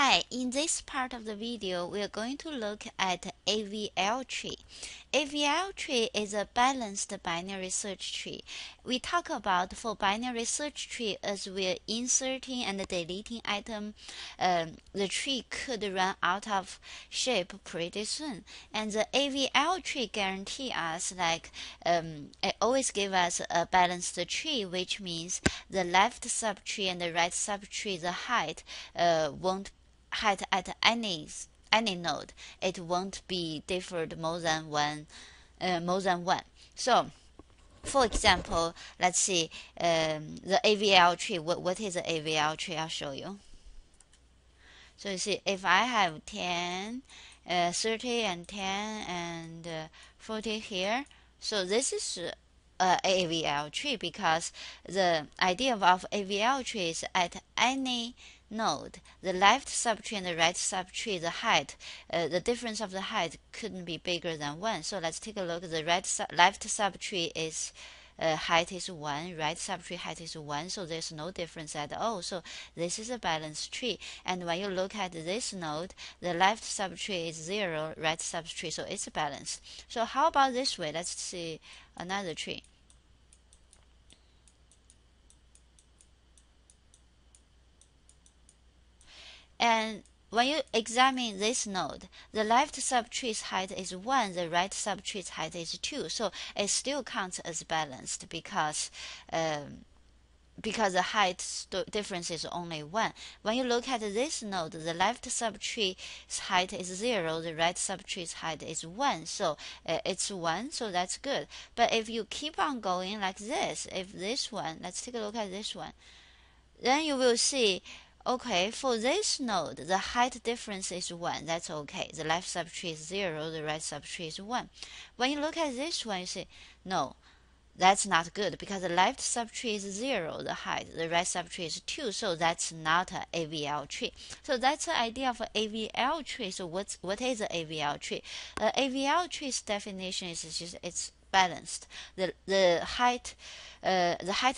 Hi, in this part of the video, we are going to look at avlTree. avlTree is a balanced binary search tree. We talk about for binary search tree as we're inserting and deleting item, the tree could run out of shape pretty soon. And the avlTree guarantee us it always give us a balanced tree, which means the left subtree and the right subtree, the height won't height at any node, it won't be differed more than one. So, for example, let's see the avlTree. What is the avlTree? I'll show you. So you see, if I have 10, 30, and 10 and 40 here, so this is avlTree because the idea of avlTree is at any node, the left subtree and the right subtree, the height, the difference of the height couldn't be bigger than 1. So let's take a look. The left subtree is height is 1, right subtree height is 1, so there's no difference at all. So this is a balanced tree. And when you look at this node, the left subtree is 0, right subtree, so it's balanced. So how about this way? Let's see another tree. And when you examine this node, the left subtree's height is 1, the right subtree's height is 2. So it still counts as balanced because the height difference is only 1. When you look at this node, the left subtree's height is 0, the right subtree's height is 1. So it's 1, so that's good. But if you keep on going like this, if this one, let's take a look at this one, then you will see, okay, for this node, the height difference is 1. That's okay. The left subtree is 0, the right subtree is 1. When you look at this one, you say, no, that's not good because the left subtree is 0, the height, the right subtree is 2, so that's not an avlTree. So that's the idea of an avlTree. So what is an avlTree? avlTree's definition is just it's balanced. The height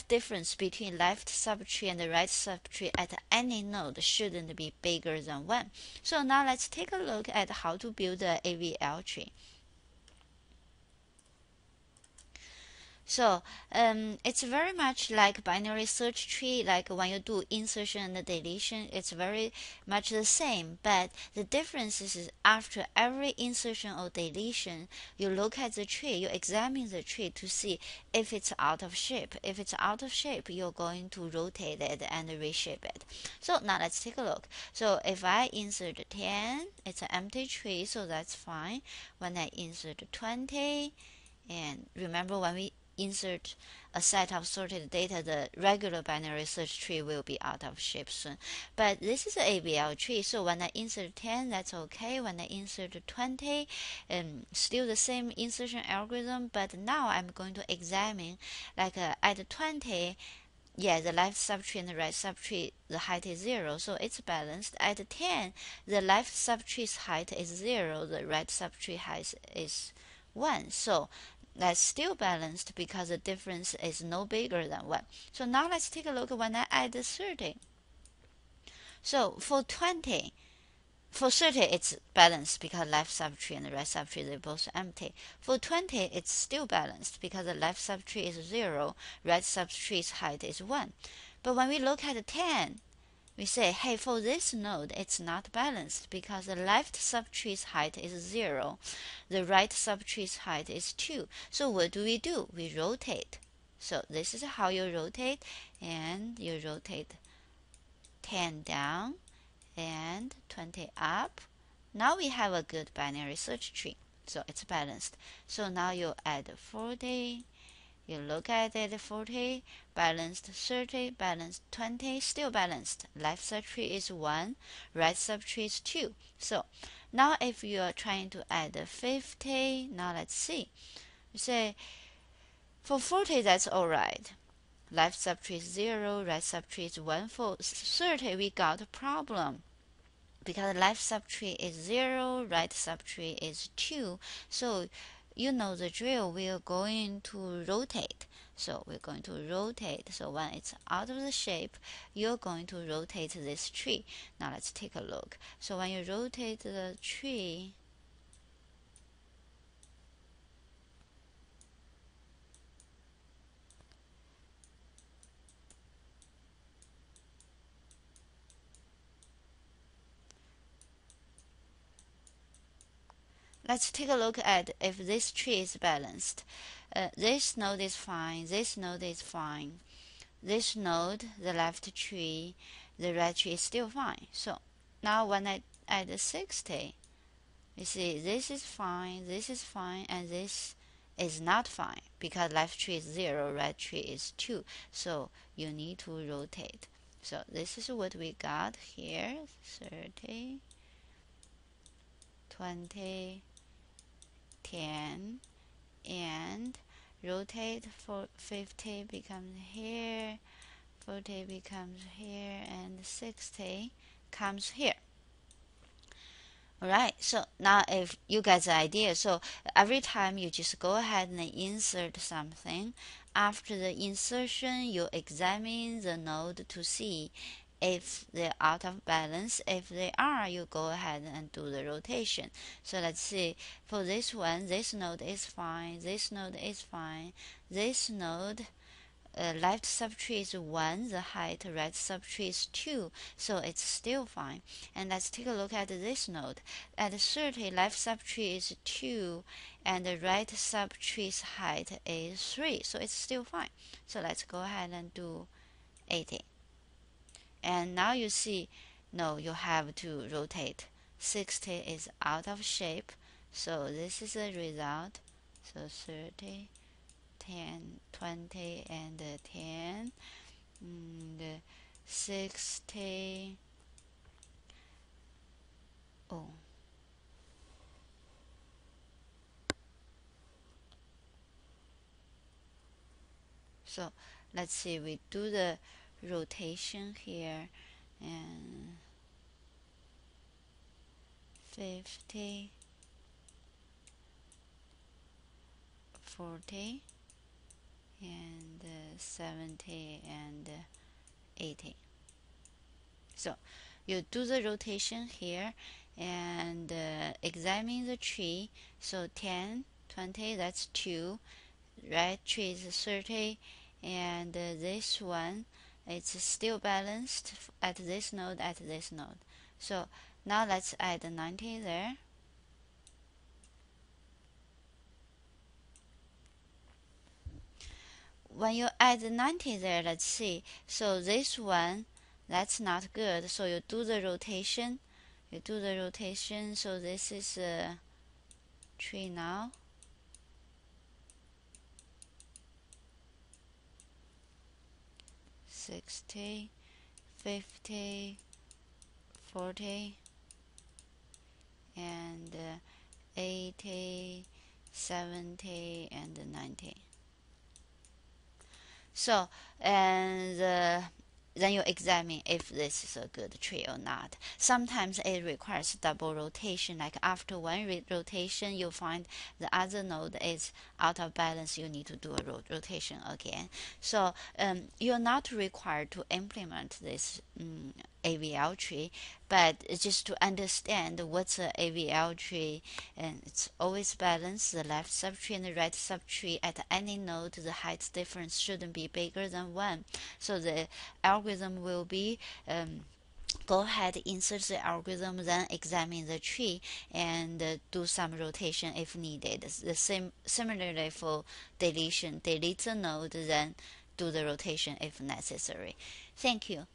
difference between left subtree and the right subtree at any node shouldn't be bigger than 1. So now let's take a look at how to build an avlTree. So it's very much like binary search tree, like when you do insertion and deletion, it's very much the same. But the difference is after every insertion or deletion, you look at the tree, you examine the tree to see if it's out of shape. If it's out of shape, you're going to rotate it and reshape it. So now let's take a look. So if I insert 10, it's an empty tree, so that's fine. When I insert 20, and remember when we insert a set of sorted data, the regular binary search tree will be out of shape soon. But this is an avlTree, so when I insert 10, that's okay. When I insert 20, still the same insertion algorithm, but now I'm going to examine, like at 20, yeah, the left subtree and the right subtree, the height is 0, so it's balanced. At 10, the left subtree's height is 0, the right subtree height is 1. So that's still balanced because the difference is no bigger than 1. So now let's take a look when I add 30. So for 20, for 30 it's balanced because left subtree and the right subtree, they're both empty. For 20 it's still balanced because the left subtree is 0, right subtree's height is 1. But when we look at 10, we say, hey, for this node, it's not balanced because the left subtree's height is 0, the right subtree's height is 2. So what do? We rotate. So this is how you rotate, and you rotate 10 down and 20 up. Now we have a good binary search tree, so it's balanced. So now you add 40. You look at it, 40, balanced 30, balanced 20, still balanced. Left subtree is 1, right subtree is 2. So now if you are trying to add 50, now let's see. You say, for 40, that's all right. Left subtree is 0, right subtree is 1. For 30, we got a problem because left subtree is 0, right subtree is 2. So you know the drill, we are going to rotate. So we're going to rotate. So when it's out of the shape, you're going to rotate this tree. Now let's take a look. So when you rotate the tree, let's take a look at if this tree is balanced. This node is fine, this node is fine. This node, the left tree, the right tree is still fine. So now when I add 60, you see this is fine, and this is not fine because left tree is 0, right tree is 2. So you need to rotate. So this is what we got here, 30, 20, 10, and rotate for 50 becomes here, 40 becomes here, and 60 comes here. Alright, so now if you get the idea, so every time you just go ahead and insert something, after the insertion you examine the node to see if they're out of balance. If they are, you go ahead and do the rotation. So let's see, for this one, this node is fine, this node is fine, this node left subtree is 1, the height right subtree is 2, so it's still fine. And let's take a look at this node. At 30, left subtree is 2, and the right subtree's height is 3, so it's still fine. So let's go ahead and do 80. And now you see, no, you have to rotate. 60 is out of shape, so this is the result. So 30, 10, 20, and 10, and 60. Oh, so let's see, we do the rotation here, and 50, 40, and 70, and 80. So you do the rotation here and examine the tree. So 10, 20, that's 2. Right tree is 30, and this one, it's still balanced at this node, at this node. So now let's add 90 there. When you add 90 there, let's see. So this one, that's not good. So you do the rotation. You do the rotation. So this is a tree now. $60, $50, $40, and $80, $70, and $90. So, and then you examine if this is a good tree or not. Sometimes it requires double rotation, like after one rotation you find the other node is out of balance, you need to do a rotation again. So you're not required to implement this avlTree, but just to understand what's an avlTree, and it's always balanced. The left subtree and the right subtree at any node, the height difference shouldn't be bigger than 1. So the algorithm will be go ahead, insert the algorithm, then examine the tree and do some rotation if needed. The same similarly for deletion, delete the node, then do the rotation if necessary. Thank you.